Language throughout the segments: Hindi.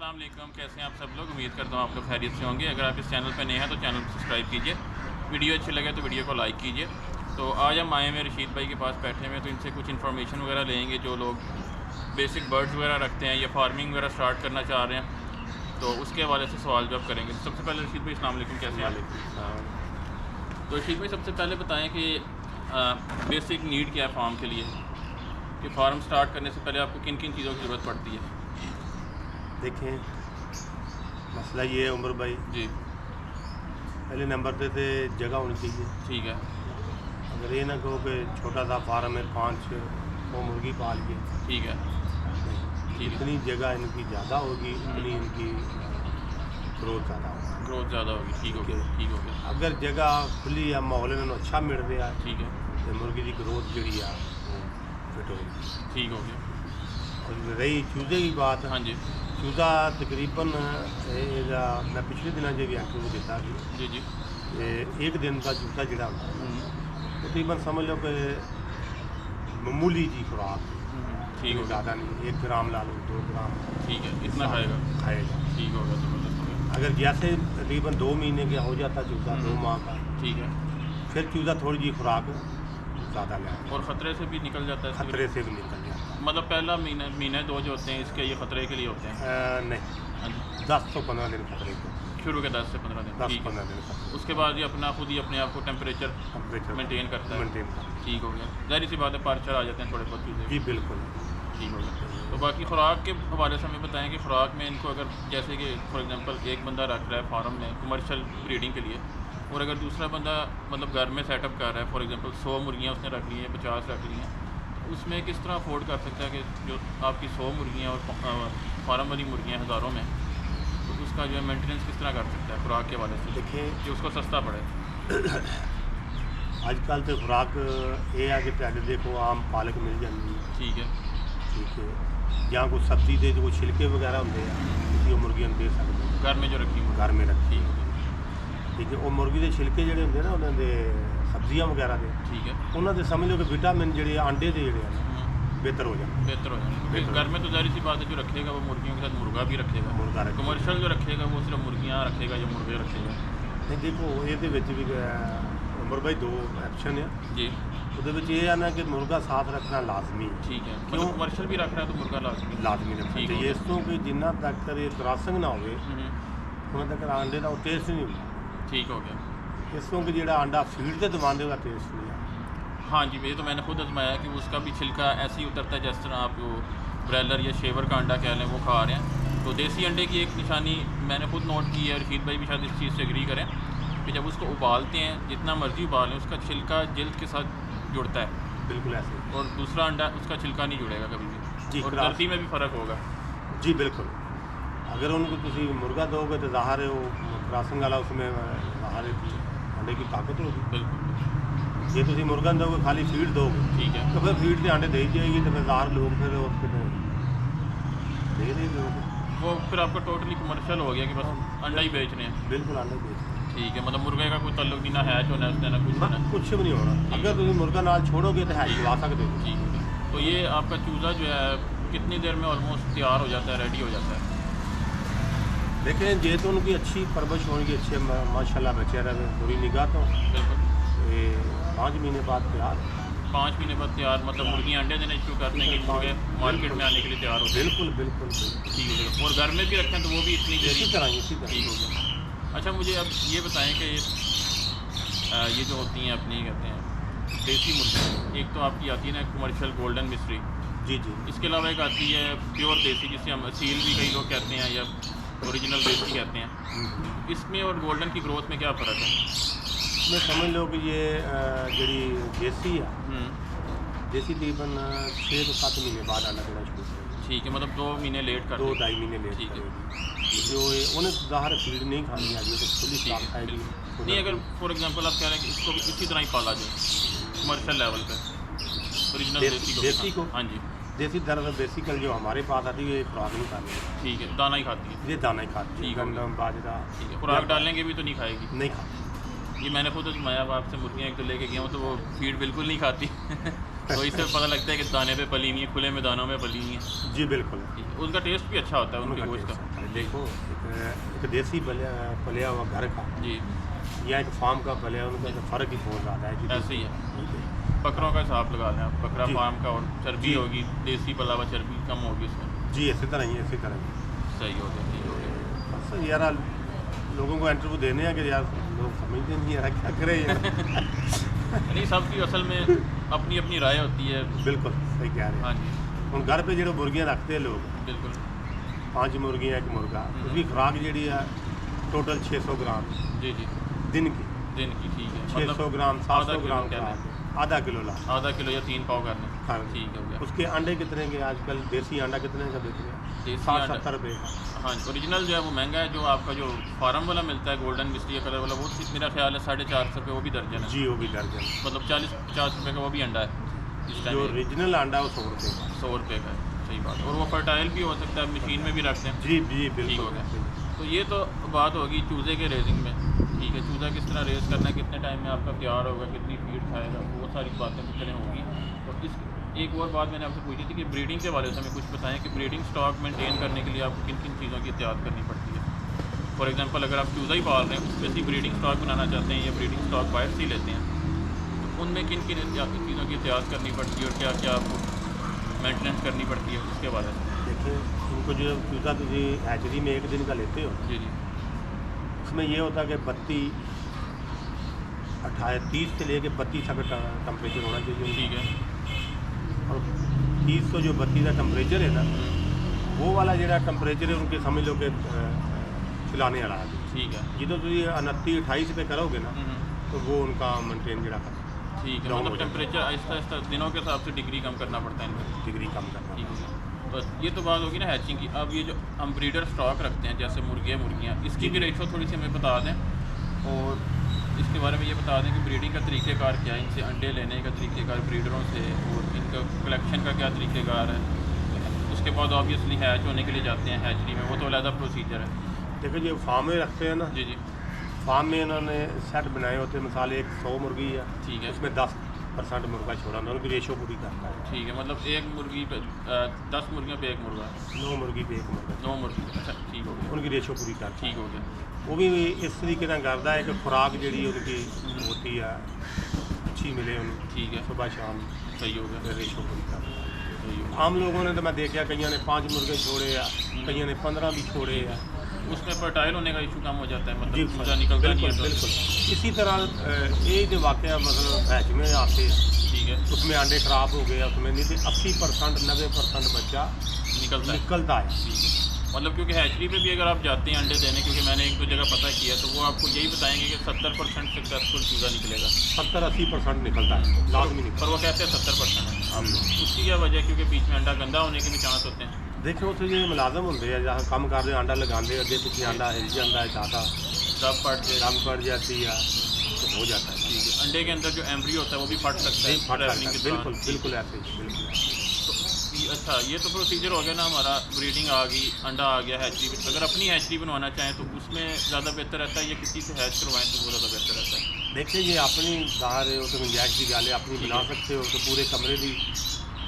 अस्सलाम वालेकुम, कैसे हैं आप सब लोग। उम्मीद करता हूँ आप लोग खैरियत से होंगे। अगर आप इस चैनल पर नए हैं तो चैनल को सब्सक्राइब कीजिए, वीडियो अच्छी लगे तो वीडियो को लाइक कीजिए। तो आज हम आए हैं रशीद भाई के पास बैठे हुए, तो इनसे कुछ इन्फॉर्मेशन वगैरह लेंगे। जो लोग बेसिक बर्ड्स वगैरह रखते हैं या फार्मिंग वगैरह स्टार्ट करना चाह रहे हैं तो उसके हवाले से सवाल जवाब करेंगे। तो सबसे पहले रशीद भाई अस्सलाम वालेकुम, कैसे हैं। तो रशीद भाई सबसे पहले बताएँ कि बेसिक नीड क्या है फार्म के लिए, कि फार्म स्टार्ट करने से पहले आपको किन किन चीज़ों की ज़रूरत पड़ती है। देखें, मसला ये है उमर भाई जी, पहले नंबर पे तो जगह होनी चाहिए। ठीक है। अगर ये ना कहो कि छोटा सा फार्म है 5 वो मुर्गी पाल के, ठीक है। ठीक है। जितनी जगह इनकी ज़्यादा होगी उतनी इनकी ग्रोथ ज़्यादा होगी। ग्रोथ ज़्यादा होगी। ठीक हो गया, ठीक हो गया। अगर जगह खुली या माहौल इन्होंने अच्छा मिल रहा है ठीक है, तो मुर्गी की ग्रोथ जी है वो फिट होगी। ठीक हो गया। और रही चूजे की बात, हाँ जी, चूजा तकरीबन मैं पिछले दिनों जो भी इंटरव्यू दिता कि जी जी। एक दिन का चूजा जोड़ा होता है तकरीबन समझ लो कि मामूली जी खुराक, ठीक हो गया। ज़्यादा नहीं, 1 ग्राम ला लो 2 ग्राम ठीक है, इतना खाएगा। खाएगा। ठीक हो गया, ज़बरदस्त हो गया। अगर जैसे तकरीबन 2 महीने का हो जाता चूजा, 2 माह का, ठीक है। फिर चूजा थोड़ी जी खुराक ज़्यादा ले और ख़तरे से भी निकल जाता है इसके खतरे से भी निकल जाता लिए? मतलब पहला महीने 2 जो होते हैं इसके ये ख़तरे के लिए होते हैं। नहीं, हाँ जी, 10 से 15 दिन खतरे के, शुरू के 10 से 15 दिन। 10 ठीक है। 15 दिन खतरे, उसके बाद ये खुद ही अपने आप को टेम्परेचर टेम्परेचर मेंटेन करता है। मेंटेन करता ठीक हो गया। ज़ाहिर सी बात है, पार्चर आ जाते हैं थोड़े बहुत है। चीज़ें। जी बिल्कुल। ठीक हो गया। तो बाकी खुराक के हवाले से हमें बताएं कि खुराक में इनको अगर जैसे कि फॉर एग्जांपल एक बंदा रख रहा है फार्म में कमर्शियल ब्रीडिंग के लिए, और अगर दूसरा बंदा मतलब घर में सेटअप कर रहा है, फॉर एग्जांपल 100 मुर्गियाँ उसने रख ली हैं, 50 रख ली हैं, तो उसमें किस तरह अफोर्ड कर सकता है कि जो आपकी 100 मुर्गियाँ और फार्म वाली मुर्गियाँ हज़ारों में, तो उसका जो है मेंटेनेंस किस तरह कर सकता है खुराक के हवाले से देखें, कि उसको सस्ता पड़े। अजकल तो खुराक ये है कि पहले देखो आम पालक मिल जाती है, ठीक है। ठीक है, या कोई सब्जी दे जो छिलके वगैरह होंगे किसी मुर्गियों दे सकते हैं घर में जो रखी हुई। घर में रखी। ठीक है। ठीक है, वो मुर्गी के छिलके ਜਿਹੜੇ ਹੁੰਦੇ ਨਾ ਉਹਨਾਂ ਦੇ सब्जियां वगैरह ਦੇ, ठीक है। ਉਹਨਾਂ ਦੇ समझ लो कि विटामिन ਜਿਹੜੇ अंडे ਦੇ ਜਿਹੜੇ हैं बेहतर हो जाते बेहतर हो जाए, क्योंकि बेहतर घर में तो ज़ाहिर सी बात है जो रखेगा वो मुर्गियों के साथ मुर्गा भी रखेगा। मुर्गा रखेगा। कमर्शियल जो रखेगा वो सिर्फ मुर्गियाँ रखेगा या मुर्गे रखेगा। नहीं देखो ਇਹਦੇ ਵਿੱਚ ਵੀ ਉਮਰ भाई 2 ऑप्शन है। जी, ਉਹਦੇ ਵਿੱਚ ਇਹ ਹੈ ਨਾ कि मुर्गा साथ रखना लाजमी है। ठीक है। क्यों? मतलब कमर्शियल भी रख रहा है तो मुर्गा लाजमी। लाजमी रखना ठीक चाहिए। हो ਇਸ ਤੋਂ कि जिन्ना तक ये क्रॉसिंग ना होवे ਉਹਨਾਂ ਤੱਕ ਆਂਡੇ ਦਾ ਟੇਸਟ नहीं ਹੁੰਦਾ। ठीक हो गया। ਇਸ ਤੋਂ कि ਜਿਹੜਾ ਆਂਡਾ ਫੀਡ ਤੇ ਦਵਾਉਂਦੇ ਉਹਦਾ ਟੇਸਟ नहीं है। हाँ जी, ये तो मैंने खुद आजमाया कि उसका भी छिलका ऐसे ही उतरता है जिस तरह आप वो ब्रैलर या शेवर का अंडा कह लें वो खा रहे हैं। तो देसी अंडे की एक निशानी मैंने खुद नोट की है, रशीद भाई भी शायद इस चीज़ से एग्री करें, कि जब उसको उबालते हैं जितना मर्जी उबालें उसका छिलका जिल्द के साथ जुड़ता है, बिल्कुल ऐसे। और दूसरा अंडा उसका छिलका नहीं जुड़ेगा कभी भी। जी, और गर्दी में भी फ़र्क होगा। जी बिल्कुल। अगर उनको किसी मुर्गा दोगे तो ज़ाहिर है वो क्रॉसिंग वाला उसमें ज़ाहिर है कि अंडे की ताकत होगी। बिल्कुल। ਜੇ ਤੁਸੀਂ ਮੁਰਗਾ ਨੂੰ ਦੋਗੇ ਖਾਲੀ ਫੀਡ ਦੋਗੇ ठीक है। तो फिर फीड के अंडे दे ही जाएगी, तो फिर ज़ाहिर लोग फिर उसके दे रहे लोग वो फिर आपका टोटली कमर्शियल हो गया कि बस अंडा ही बेच रहे हैं। बिल्कुल अंडे बेच ठीक है, मतलब मुर्गे का कोई तल्लुक नहीं, ना हैच होना है उसने ना कुछ होना है। कुछ भी नहीं होना। अगर तुम मुर्गा नाल छोड़ोगे तो हैच ला सकते हो। ठीक है। तो ये आपका चूज़ा जो है कितनी देर में ऑलमोस्ट तैयार हो जाता है, रेडी हो जाता है? देखें, जे तो उनकी अच्छी परवरिश होगी, अच्छे माशाल्लाह बच्चे रहे, पूरी निगाह तो बिल्कुल। 5 महीने बाद तैयार। 5 महीने बाद तैयार, मतलब मुर्गियाँ अंडे देने शुरू करते हैं कि मुर्गे मार्केट में आने के लिए तैयार होते हैं। बिल्कुल बिल्कुल बिल्कुल ठीक हो गया। और घर में भी रखें तो वो भी इतनी देर इसी तरह इसी तरह। ठीक हो गया। अच्छा, मुझे अब ये बताएं कि ये जो होती हैं अपनी कहते हैं देसी मुर्गी, एक तो आपकी आती है ना कमर्शियल गोल्डन मिस्री, जी जी। इसके अलावा एक आती है प्योर देसी जिसे हम असील भी कई लोग कहते हैं या ओरिजिनल देसी कहते हैं। इसमें और गोल्डन की ग्रोथ में क्या फ़र्क है? मैं समझ लो कि ये जड़ी देसी है, देसी तकरीबन 6 तो 7 महीने बाद आना देना शुरू करेगी। ठीक है, मतलब 2 महीने लेट कर 2-2.5 महीने लेट ठीक है। करेगी। जो उन्हें ज़ाहिर फीड नहीं खानी है, तो खुली ठीक खुराक है, खाएगी। बिल्कुल। नहीं, अगर फॉर एग्जांपल आप कह रहे हैं कि इसको भी इसी तरह ही पाला जाए कमर्शियल लेवल पे, ओरिजिनल देसी देसी को? हाँ जी, देसी दरअसल बेसिकल जो हमारे पास आती है ये खुराक नहीं खाती है, ठीक है, दाना ही खाती है। ये दाना ही खाती है, ठीक हो गया। गंदम बाजरा ठीक है, खुराक डालेंगे भी तो नहीं खाएगी। नहीं खाती। ये मैंने खुद आजमाया, आपसे मुर्गियाँ एक तो लेके गया हूँ तो वो फीड बिल्कुल नहीं खाती। तो इससे पता लगता है कि दाने पे पली हुई है, खुले मैदानों में पली हुई है। जी बिल्कुल। उनका टेस्ट भी अच्छा होता है उनके उनका गोश्त टेस्ट का। आता है। देखो एक देसी पलिया हुआ घर का जी या एक फार्म का पलिया, उनका तो फ़र्क ही बहुत ज़्यादा है कि ऐसे ही है। बकरों का हिसाब लगा लें आप, बकरा जी। फार्म का और चर्बी जी। होगी, देसी पला हुआ चर्बी कम होगी उसमें। जी इसी तरह ही, इसी तरह ही। सही हो गया, ठीक हो गया। बस यार लोगों को इंटरव्यू देने हैं कि यार लोग समझते नहीं यार क्या करें यार। नहीं, सबकी असल में अपनी अपनी राय होती है। बिल्कुल सही कह रहे हाँ हैं। जी, हम घर पे जो मुर्गियाँ रखते हैं लोग, बिल्कुल 5 मुर्गियाँ 1 मुर्गा, उसकी खुराक जी है टोटल 600 ग्राम जी जी दिन की। दिन की, ठीक है। 600 ग्राम 700 किलो ग्राम कह का लें। आधा किलो ला। आधा किलो या 3 पाव कर लें, हाँ। ठीक हो गया। उसके अंडे कितने के आजकल देसी अंडा कितने का बेच रहे हैं? देसी 60-70 रुपये का। हाँ, ओरिजिनल जो है वो महंगा है। जो आपका जो फार्म वाला मिलता है गोल्डन मिस्ट्री कलर वाला, वो मेरा ख्याल है 450 रुपये, वो भी दर्जन है। जी वो भी दर्जन। मतलब 40-50 रुपये का वो भी अंडा है इस जो टाइम। ओरिजिनल अंडा है वो 100 रुपये का। 100 रुपये का है, सही बात है। और वो फर्टाइल भी हो सकता है, मशीन में भी रखते हैं। जी जी ठीक हो बिल्कुल। गया। तो ये तो बात होगी चूज़े के रेजिंग में, ठीक है। चूज़ा किस तरह रेस करना है, कितने टाइम में आपका तैयार होगा, कितनी फीड खाएगा, वो सारी बातें कुछ तरह होगी। और इस एक और बात मैंने आपसे पूछी थी कि ब्रीडिंग के बारे में हमें कुछ बताएं कि ब्रीडिंग स्टॉक मेंटेन करने के लिए आपको किन किन चीज़ों की एहतियात करनी पड़ती है। फॉर एग्जांपल अगर आप चूज़ा ही पाल रहे हैं, उसमें से ब्रीडिंग स्टॉक बनाना चाहते हैं या ब्रीडिंग स्टॉक बाहर से ही लेते हैं, तो उनमें किन किन चीज़ों की एहतियात करनी पड़ती है और क्या क्या आपको मेंटेनेंस करनी पड़ती है उसके बारे में। देखिए उनको जो चूज़ा तुझे हैचरी में 1 दिन का लेते हो, जी जी उसमें ये होता है कि 30 से लेके 32 तक टेम्परेचर होना चाहिए। ठीक है। और 30 तो जो 32 का टेम्परेचर है ना, वो वाला जो टेम्परेचर है उनके समझ लो कि खिलाने वाला है। ठीक है। जो तो तुझे 29-28 पे करोगे ना, तो वो उनका मेंटेन जरा ठीक है। मतलब टेम्परेचर आहिस्ता आहिस्ता दिनों के हिसाब से डिग्री कम करना पड़ता है इनमें। डिग्री कम करना। ठीक है। तो ये तो बात होगी ना हैचिंग की। अब ये जो हम ब्रीडर स्टॉक रखते हैं जैसे मुर्गे मुर्गियाँ, इसकी भी रेशो थोड़ी सी हमें बता दें और इसके बारे में ये बता दें कि ब्रीडिंग का तरीक़ेकार क्या है, इनसे अंडे लेने का तरीक़ेकार ब्रीडरों से, और इनका कलेक्शन का क्या तरीक़ेकार है। उसके बाद ऑब्वियसली हैच होने के लिए जाते हैं हैचरी में, वो तो अलग प्रोसीजर है। देखो जो फार्म में रखते हैं ना, जी जी फार्म में इन्होंने सेट बनाए होते हैं। मिसाल एक 100 मुर्गी है, ठीक है। उसमें 10% मुर्गा छोड़ा, उनकी रेशो पूरी करता है। ठीक है। मतलब एक मुर्गी पे 10 मुर्गियों पे 1 मुर्गा, 9 मुर्गी पे 1 मुर्गा, 9 मुर्गी। अच्छा, ठीक हो गया, उनकी रेशो पूरी करता है। ठीक हो गया। वो भी इस तरीके से करता है कि खुराक जी उनकी होती है अच्छी मिले उन्हें, ठीक है, सुबह शाम सही हो गया, रेशो पूरी करता है। सही हो गया। आम लोगों ने तो मैं देखा कईयों ने 5 मुर्गे छोड़े या कईयों ने 15 भी छोड़े या। उसमें फर्टाइल होने का इशू कम हो जाता है, जी मतलब चूजा निकलता नहीं बिल्कुल है तो। बिल्कुल। इसी तरह ये जो वाक़या मतलब हैच में आते हैं, ठीक है, उसमें अंडे खराब हो गए, उसमें नहीं तो 80% 90% बच्चा निकलता है। है। ठीक है। मतलब क्योंकि हैचरी पे भी अगर आप जाते हैं अंडे देने, क्योंकि मैंने 1-2 जगह पता किया, तो वो आपको यही बताएंगे कि 70% सक्सेसफुल चूजा निकलेगा। 70-80% निकलता है, लाजमी निकलता पर वो कहते हैं 70% है। उसकी क्या वजह है? क्योंकि बीच में अंडा गंदा होने के भी चांस होते हैं। है। देखो उत्थे जो मुलाजम होंगे हैं जहाँ काम करते अंडा लगाते अगे पिछले अंडा हिल जाता है, ज़्यादा दब पट जाए, दम पड़ जाती है तो हो जाता है। ठीक है। अंडे के अंदर जो एम्ब्रियो होता है वो भी फट सकता है नहीं फट travelling सकता के है, दौरान। बिल्कुल बिल्कुल ऐसे ही, बिल्कुल ऐसे ही। अच्छा, ये तो प्रोसीजर हो गया ना हमारा। ब्रीडिंग आ गई, अंडा आ गया हैचरी। अगर अपनी हैचरी बनवाना चाहें तो उसमें ज़्यादा बेहतर रहता है या किसी से हैच करवाएं तो वो ज़्यादा बेहतर रहता है? देखिए ये अपनी बाहर हो तो गुंजाइश की गल है, अपनी बना सकते हो तो पूरे कमरे की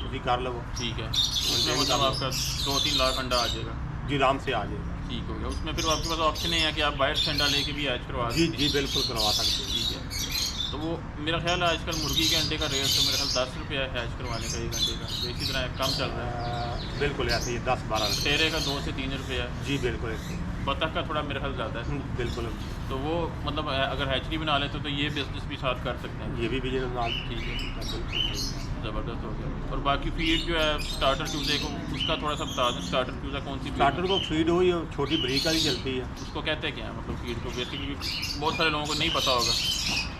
उसकी कर लो। ठीक है। उसमें मतलब आपका 2-3 लाख अंडा आ जाएगा। जी आराम से आ जाएगा। ठीक हो गया। उसमें फिर आपके पास ऑप्शन है कि आप बाहर से अंडा लेके भी हैच करवा जी सकते हैं। जी बिल्कुल करवा सकते हैं। ठीक है। तो वो मेरा ख्याल है आजकल मुर्गी के अंडे का रेट तो मेरा ख्याल 10 रुपये है हैच करवाने का, 1 अंडे का। तो इसी तरह कम चल रहा है। बिल्कुल ऐसे ही 10-12 रुपये। टेरे का 2 से 3 रुपये है। जी बिल्कुल ऐसे ही। बतख का थोड़ा मेरा ख्याल ज़्यादा है। बिल्कुल तो वो मतलब अगर हैचरी बना लेते तो ये बिजनेस भी साथ कर सकते हैं। ये भी बिजनेस नाल ठीक है, बिल्कुल। ज़बरदस्त हो गया। और बाकी फीड जो है स्टार्टर चूज़े को, उसका थोड़ा सा बता दें। स्टार्टर चूज़ा कौन सी feed स्टार्टर को फीड हो ये छोटी ब्रीक वाली चलती है, उसको कहते क्या है? मतलब फीड को बेसिकली बहुत सारे लोगों को नहीं पता होगा।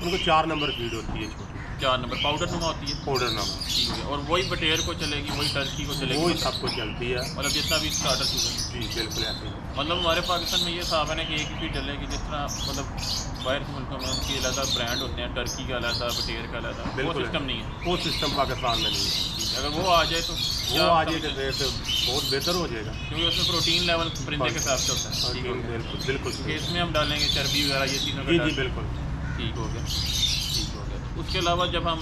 उनको 4 नंबर फीड होती है छोटी, 4 नंबर पाउडर नुमा होती है। Powder number. ठीक है। और वही बटेर को चलेगी, वही टर्की को चलेगी, वही सबको चलती है। मतलब जितना भी स्टार्टर चूज़ा। जी बिल्कुल ऐसे ही। मतलब हमारे पाकिस्तान में ये हिसाब है ना कि एक ही फीड चलेगी। जिस तरह मतलब बाहर के मुल्कों में उनकी अलग ब्रांड होते हैं, टर्की का अलग, बटेर का अलग, वो बिल्कुल सिस्टम नहीं है। वो सिस्टम पाकिस्तान में नहीं है। ठीक है। अगर वो आ जाए तो वो आ जाए तो फिर तो बहुत बेहतर हो जाएगा। क्योंकि उसमें प्रोटीन लेवल परिंदे के हिसाब से होता है। ठीक हो गया। बिल्कुल बिल्कुल क्योंकि इसमें हम डालेंगे चर्बी वगैरह ये चीज़ों का जी डाल- जी बिल्कुल। ठीक हो गया, ठीक हो गया। उसके अलावा जब हम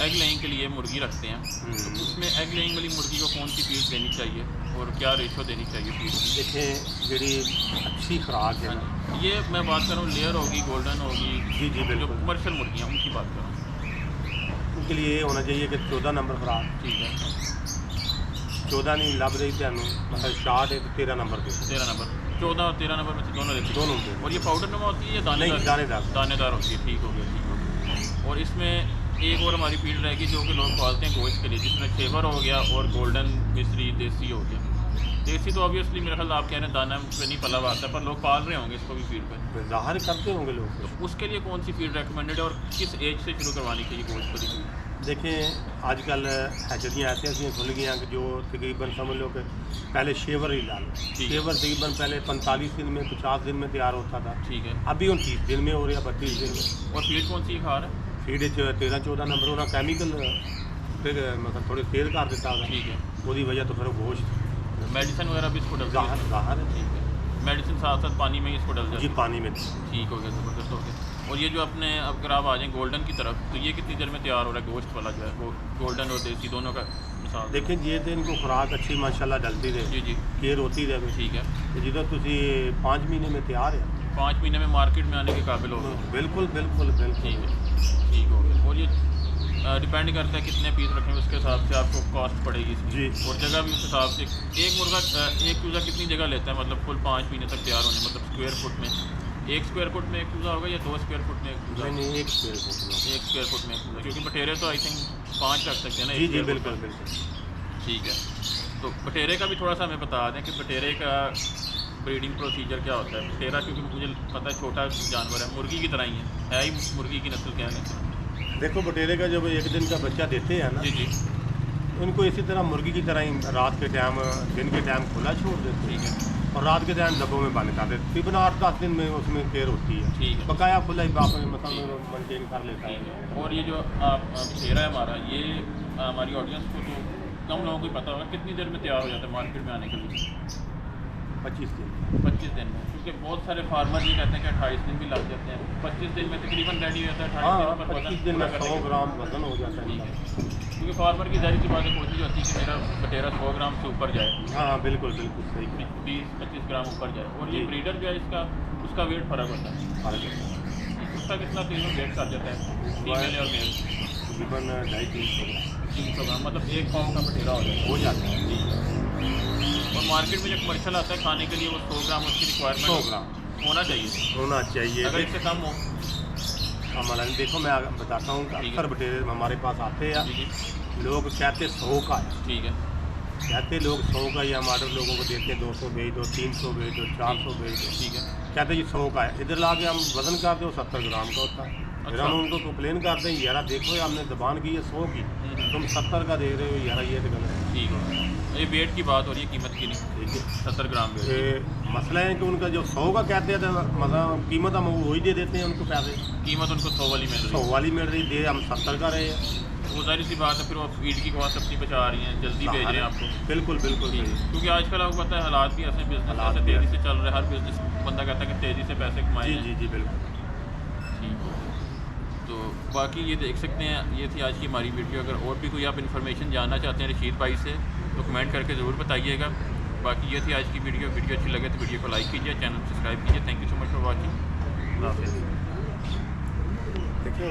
एग लेइंग के लिए मुर्गी रखते हैं तो उसमें एग लेइंग वाली मुर्गी को कौन सी फीड देनी चाहिए और क्या रेशो देनी चाहिए फीड की? देखें जी अच्छी खुराक है ना, ये मैं बात कर रहा हूँ लेयर होगी, गोल्डन होगी, जी जी जो बिल्कुल, कमर्शियल मुर्गियाँ उनकी बात कर रहा हूँ। उनके लिए ये होना चाहिए कि 14 नंबर खुराक, ठीक है, 14 नहीं लभ रही थानू मतलब शार्ट है तो 13 नंबर पे 13 नंबर, 14 और 13 नंबर में से दोनों देते दोनों पे। और ये पाउडर नुमा होती है या नहीं दानेदार? दानेदार। दानेदार होती है, ठीक हो गया, ठीक हो गया। और इसमें एक और हमारी फील्ड रहेगी जो कि लोग पालते हैं गोश्त के लिए, जिसमें शेवर हो गया और गोल्डन मिस्री देसी हो गया। देसी तो ऑब्वियसली मेरे ख्याल आप कह रहे हैं दाना पे नहीं पला हुआ आता है, पर लोग पाल रहे होंगे इसको भी फीड पर, ज़ाहिर करते होंगे लोग। तो उसके लिए कौन सी फीड रेकमेंडेड है और किस एज से शुरू करवानी चाहिए गोश्त वाली फीड? देखें आजकल हैचरियाँ ऐसी खुल गई हैं कि जो तकरीबन समझ लो कि पहले शेवर ही डालो, शेवर तकरीबन पहले 45 दिन में 50 दिन में तैयार होता था, ठीक है, अभी 29 दिन में हो रहा है, 32 दिन में। और फीड कौन सी खा रहा है? फीड 13-14 नंबर उन्हें कैमिकल फिर मतलब थोड़े तेल कर देता है, ठीक है, उसकी वजह तो फिर वो गोश्त मेडिसिन वगैरह भी इसको डलती है? ज़ाहिर है, ठीक है, मेडिसिन साथ साथ पानी में ही इसको डल जाती जी है? पानी में। ठीक हो गया, ज़बरदस्त हो गया। और ये जो अपने अब अगर आप आ जाएँ गोल्डन की तरफ, तो ये कितनी देर में तैयार हो रहा है गोश्त वाला जो है वो गोल्डन और देसी दोनों का मिसाल? देखें ये तो इनको खुराक अच्छी माशाल्लाह डलती रहे, जी जी, केयर होती रहे, ठीक है, तो जिधर तुम 5 महीने में तैयार है, 5 महीने में मार्केट में आने के काबिल हो गए। बिल्कुल बिल्कुल बिल्कुल। ठीक है, ठीक हो गया। और ये डिपेंड करता है कितने पीस रखें उसके हिसाब से आपको कॉस्ट पड़ेगी इसकी। जी। और जगह भी उस हिसाब से, एक मुर्गा एक चूज़ा कितनी जगह लेता है, मतलब फुल 5 महीने तक तैयार होने, मतलब स्क्वायर फुट में 1 स्क्वायर फुट में एक चूज़ा होगा या 2 स्क्वायर फुट में एक चूज़ा? नहीं नहीं 1 स्क्वायर फुट में। 1 स्क्वायर फुट में एक चूज़ा, क्योंकि बटेरे तो आई थिंक 5 रख सकते हैं ना? जी एक जी square foot बिल्कुल में। बिल्कुल। ठीक है, तो बटेरे का भी थोड़ा सा हमें बता दें कि बटेरे का ब्रीडिंग प्रोसीजर क्या होता है? बटेरा क्योंकि मुझे पता है छोटा जानवर है, मुर्गी की तरह ही है ही मुर्गी की नस्ल क्या है? देखो बटेरे का जब 1 दिन का बच्चा देते हैं ना, जी जी, उनको इसी तरह मुर्गी की तरह ही रात के टाइम दिन के टाइम खुला छोड़ देते ठीक है, हैं और रात के टाइम डब्बों में बंद कर देते, तकरीबन 8-10 दिन में उसमें केयर होती है, ठीक है, बकाया खुला ही बाप मतलब मेंटेन कर लेता ठीक है। है। और ये जो आप बटेरा है हमारा, ये हमारी ऑडियंस को तो कम लोगों को ही पता होगा, कितनी देर में तैयार हो जाता है मार्केट में आने के लिए? 25 दिन। 25 दिन में, क्योंकि बहुत सारे फार्मर ये कहते हैं कि 28 दिन भी लग जाते हैं, 25 दिन में तकरीबन रेडी होता है। 28 हाँ दिन पर 25 दिन में 100 ग्राम वजन हो जाता ठीक है। है, क्योंकि फार्मर की जाहिर सी बात है कोशिश होती है कि मेरा बटेरा 100 ग्राम से ऊपर जाए, हाँ बिल्कुल बिल्कुल सही। 20-25 ग्राम ऊपर जाए। और ये जी। ब्रीडर जो है इसका, उसका वेट फ़र्क होता है, फर्क है उसका कितना तीनों वेट कर जाता है, फीमेल और मेल? तकरीबन 250-300 300 ग्राम, मतलब 1 पाउंड का बटेरा हो जाता है। हो जाता है। और मार्केट में जो कमर्शियल आता है खाने के लिए वो 100 ग्राम उसकी 100 रिक्वायरमेंट ग्राम होना चाहिए। होना चाहिए। अगर इससे कम हो? हमारा देखो मैं बताता हूँ, ठीक है। अक्सर बटेरे हमारे पास आते हैं, जी जी, लोग कहते 100 का है, ठीक है, कहते लोग 100 का, या हम ऑर्डर लोगों को देते हैं 200 भेज दो, 300 भेज दो, 400 भेज दो, ठीक है, कहते जी 100 का है। इधर ला के हम वजन करते हो 70 ग्राम का होता है, फिर हम उनको कंप्लेन करते हैं यार देखो ये हमने ज़बान की है 100 की, तुम 70 का दे रहे हो यार, ये तो गलत है। ठीक है। ये वेट की बात हो रही है, कीमत की नहीं, ठीक है, 70 ग्राम वेट। ये मसला है कि उनका जो 100 का कहते हैं तो मतलब कीमत हम वही दे देते हैं उनको पैसे, कीमत उनको 100 वाली मिल रही 100 है, वाली मिल रही दे हम 70 का रहे हैं। वो जाहिर सी बात है, फिर वो फीड की कॉस्ट अपनी बचा रही हैं, जल्दी भेज रहे हैं आपको। बिल्कुल बिल्कुल ठीक सही। है, क्योंकि आजकल आपको पता है हालात भी ऐसे, बिजनेस हालात ऐसे भी तेज़ी से चल रहे हैं, हर बिजनेस बंदा कहता है कि तेज़ी से पैसे कमाए जी हैं। जी जी बिल्कुल। ठीक है, तो बाकी ये देख सकते हैं, ये थी आज की हमारी वीडियो। अगर और भी कोई आप इन्फॉर्मेशन जानना चाहते हैं रशीद भाई से तो कमेंट करके ज़रूर बताइएगा। बाकी ये थी आज की वीडियो अच्छी लगे तो वीडियो को लाइक कीजिए, चैनल सब्सक्राइब कीजिए। Thank you so much for watching. देखिए